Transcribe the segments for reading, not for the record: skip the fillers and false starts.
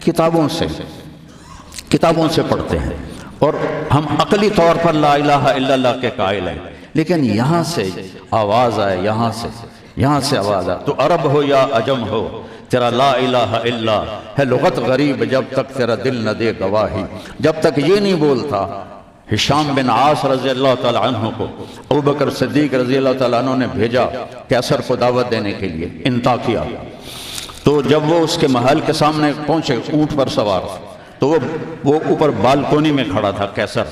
کتابوں سے پڑھتے ہیں، اور ہم عقلی طور پر لا الہ الا اللہ کے قائل ہیں، لیکن یہاں سے آواز آئے، یہاں سے آواز آئے، تو عرب ہو یا عجم ہو، تیرا لا الہ الا ہے لغت غریب جب تک تیرا دل نہ دے گواہی۔ جب تک یہ نہیں بولتا، ہشام بن عاص رضی اللہ تعالیٰ عنہ کو ابوبکر صدیق رضی اللہ تعالیٰ عنہ نے بھیجا قیصر کو دعوت دینے کے لیے، انطاکیہ۔ تو جب وہ اس کے محل کے سامنے پہنچے، اونٹ پر سوار، تو وہ اوپر بالکونی میں کھڑا تھا قیصر،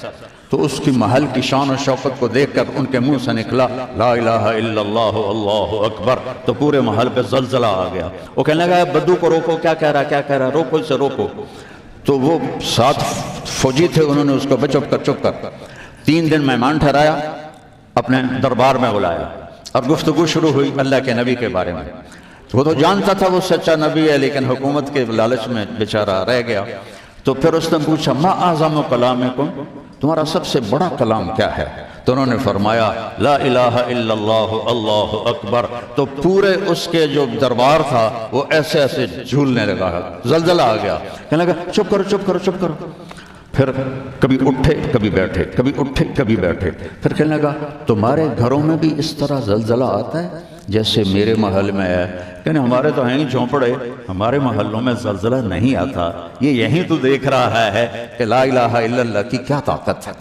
تو اس کی محل کی شان و شوکت کو دیکھ کر ان کے منہ سے نکلا لا الہ الا اللہ اللہ اکبر، تو پورے محل پہ زلزلہ آ گیا۔ وہ کہنے لگا بدو کو روکو، کیا کہہ رہا، روکو اسے، روکو۔ تو وہ 7 فوجی تھے، انہوں نے اس کو چپ کر 3 دن مہمان ٹھہرایا، اپنے دربار میں بلایا، اور گفتگو شروع ہوئی اللہ کے نبی کے بارے میں۔ وہ تو جانتا تھا وہ سچا نبی ہے، لیکن حکومت کے لالچ میں بیچارہ رہ گیا۔ تو پھر اس نے پوچھا ما اعظم کلامکم، تمہارا سب سے بڑا کلام کیا ہے؟ تو انہوں نے فرمایا لا الہ الا اللہ اللہ اکبر۔ تو پورے اس کے جو دربار تھا وہ ایسے جھولنے لگا، زلزلہ آ گیا، کہنے لگا چپ کرو۔ پھر کبھی اٹھے کبھی بیٹھے، کبھی اٹھے کبھی بیٹھے، پھر کہنے لگا تمہارے گھروں میں بھی اس طرح زلزلہ آتا ہے جیسے میرے محل میں ہے؟ کہنے ہمارے تو ہیں ہی جھونپڑے، ہمارے محلوں میں زلزلہ نہیں آتا، یہ یہیں تو دیکھ رہا ہے کہ لا الہ الا اللہ کی کیا طاقت ہے۔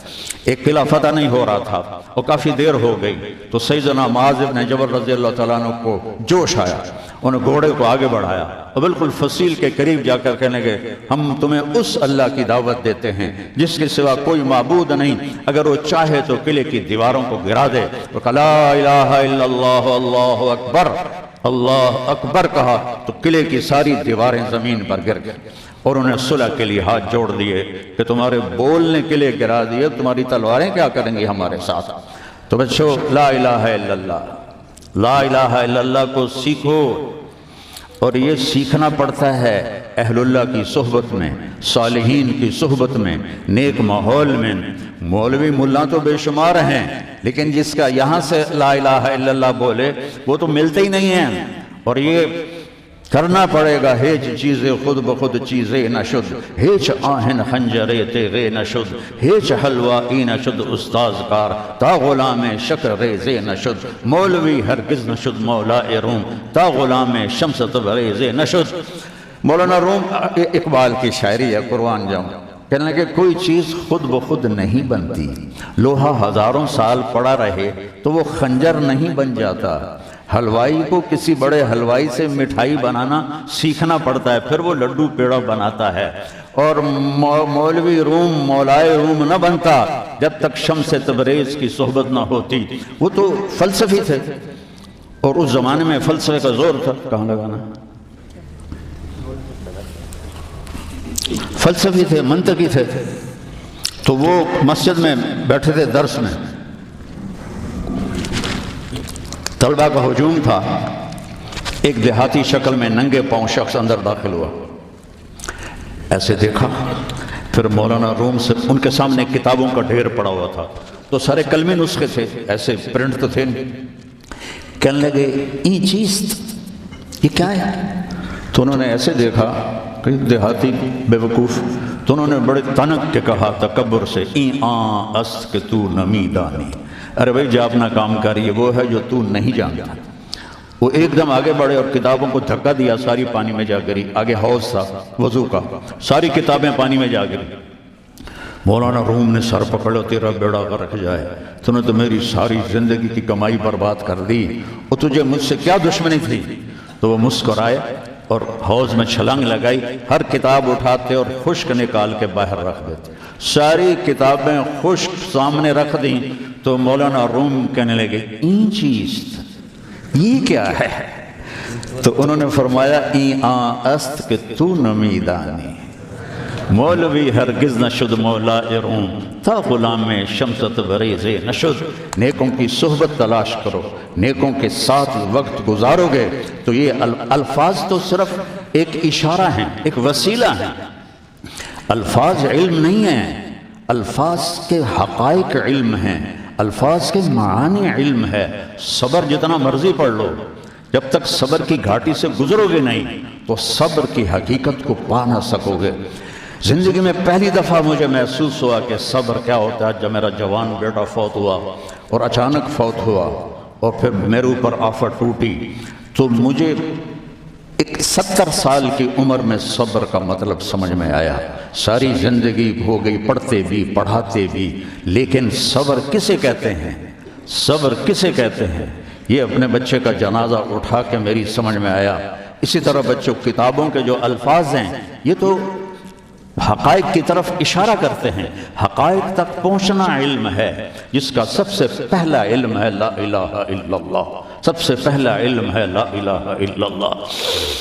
ایک قلعہ فتح نہیں ہو رہا تھا اور کافی دیر ہو گئی، تو سیدنا معاذ بن جبل رضی اللہ تعالیٰ عنہ کو جوش آیا، انہوں نے گھوڑے کو آگے بڑھایا اور بالکل فصیل کے قریب جا کر کہنے لگے ہم تمہیں اس اللہ کی دعوت دیتے ہیں جس کے سوا کوئی معبود نہیں، اگر وہ چاہے تو قلعے کی دیواروں کو گرا دے۔ تو کہا لا الہ الا اللہ اللہ اکبر، اللہ اکبر کہا تو قلعے کی ساری دیواریں زمین پر گر گئیں، اور انہیں صلح کے لیے ہاتھ جوڑ دیے کہ تمہارے بولنے کے لیے گرا دیے، تمہاری تلواریں کیا کریں گی ہمارے ساتھ۔ تو بچو لا الہ الا اللہ، لا الہ الا اللہ کو سیکھو، اور یہ سیکھنا پڑتا ہے اہل اللہ کی صحبت میں، صالحین کی صحبت میں، نیک ماحول میں۔ مولوی ملا تو بے شمار ہیں، لیکن جس کا یہاں سے لا الہ الا اللہ بولے وہ تو ملتے ہی نہیں ہیں، اور یہ کرنا پڑے گا ہیچ چیزیں خود بخود چیزیں نہ شد، ہیچ آہن خنجرے تیغے نہ شد، ہیچ حلوائی نہ شد استاذ کار، تا غلام شکر ریزے نہ شد، مولوی ہرگز نہ شد مولا روم، تا غلام شمس تبریزے نہ شد۔ مولانا روم اقبال کی شاعری ہے، قربان جاؤں، کہنے لگے کوئی چیز خود بخود نہیں بنتی، لوہا ہزاروں سال پڑا رہے تو وہ خنجر نہیں بن جاتا۔ حلوائی کو کسی بڑے حلوائی سے مٹھائی بنانا سیکھنا پڑتا ہے، پھر وہ لڈو پیڑا بناتا ہے، اور مولوی روم مولائے روم نہ بنتا جب تک شمس تبریز کی صحبت نہ ہوتی۔ وہ تو فلسفی تھے، اور اس زمانے میں فلسفے کا زور تھا، کہاں لگانا، فلسفی تھے، منطقی تھے۔ تو وہ مسجد میں بیٹھے تھے درس میں، طلبہ کا ہجوم تھا، ایک دیہاتی شکل میں ننگے پاؤں شخص اندر داخل ہوا، ایسے دیکھا، پھر مولانا روم سے ان کے سامنے کتابوں کا ڈھیر پڑا ہوا تھا، تو سارے کلمی نسخے تھے، ایسے پرنٹ تو تھے نہیں۔ کہنے لگے این چیست، یہ کیا ہے؟ تو انہوں نے ایسے دیکھا کہ دیہاتی بے وقوف، تو انہوں نے بڑے تنک کے کہا تکبر سے این آن است کہ تو نمی دانی، ارے بھائی جا اپنا کام کریے، وہ ہے جو تو نہیں جانتا۔ وہ ایک دم آگے بڑھے اور کتابوں کو دھکا دیا، ساری پانی میں جا گری، آگے حوض تھا وضو کا، ساری کتابیں پانی میں جا گری۔ مولانا روم نے سر پکڑا، تیرا بیڑا غرق جائے، تو نے تو میری ساری زندگی کی کمائی برباد کر دی، اور تجھے مجھ سے کیا دشمنی تھی؟ تو وہ مسکرائے اور حوض میں چھلانگ لگائی، ہر کتاب اٹھاتے اور خشک نکال کے باہر رکھ دیتے، ساری کتابیں خشک سامنے رکھ دیں۔ تو مولانا روم کہنے لگے این چیز، یہ کیا ہے؟ تو انہوں نے فرمایا این آن است کہ تو نمی دانی، مولوی ہرگز نہ شد مولا روم، تا غلام شمس تبریز نہ شد۔ نیکوں کی صحبت تلاش کرو، نیکوں کے ساتھ وقت گزارو گے تو یہ الفاظ تو صرف ایک اشارہ ہیں، ایک وسیلہ ہیں، الفاظ علم نہیں ہیں، الفاظ کے حقائق علم ہیں، الفاظ کے معانی علم ہے۔ صبر جتنا مرضی پڑھ لو، جب تک صبر کی گھاٹی سے گزرو گے نہیں تو صبر کی حقیقت کو پا نہ سکو گے۔ زندگی میں پہلی دفعہ مجھے محسوس ہوا کہ صبر کیا ہوتا ہے جب میرا جوان بیٹا فوت ہوا، اور اچانک فوت ہوا، اور پھر میرے اوپر آفت ٹوٹی، تو مجھے ایک 70 سال کی عمر میں صبر کا مطلب سمجھ میں آیا۔ ساری زندگی ہو گئی پڑھتے بھی پڑھاتے بھی، لیکن صبر کسے کہتے ہیں؟ صبر کسے کہتے ہیں؟ یہ اپنے بچے کا جنازہ اٹھا کے میری سمجھ میں آیا۔ اسی طرح بچوں کتابوں کے جو الفاظ ہیں یہ تو حقائق کی طرف اشارہ کرتے ہیں۔ حقائق تک پہنچنا علم ہے، جس کا سب سے پہلا علم ہے لا الہ الا اللہ، سب سے پہلا علم ہے لا الہ الا اللہ۔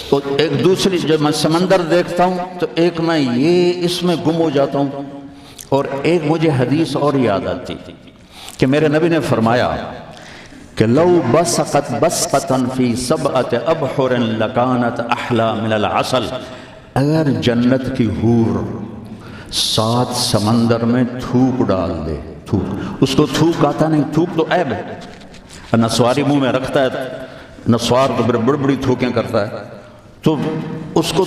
تو ایک دوسری جب میں سمندر دیکھتا ہوں تو ایک میں یہ اس میں گم ہو جاتا ہوں، اور ایک مجھے حدیث اور یاد آتی کہ میرے نبی نے فرمایا کہ لو بسقت بسقتاً فی سبعۃ ابحر لکانت احلی من العسل، اگر جنت کی حور 7 سمندر میں تھوک ڈال دے، تھوک، اس کو تھوک آتا نہیں، تھوک تو عیب ہے، نسواری منہ میں رکھتا ہے، نسوار تو بڑی بڑی تھوکیں کرتا ہے، تو اس کو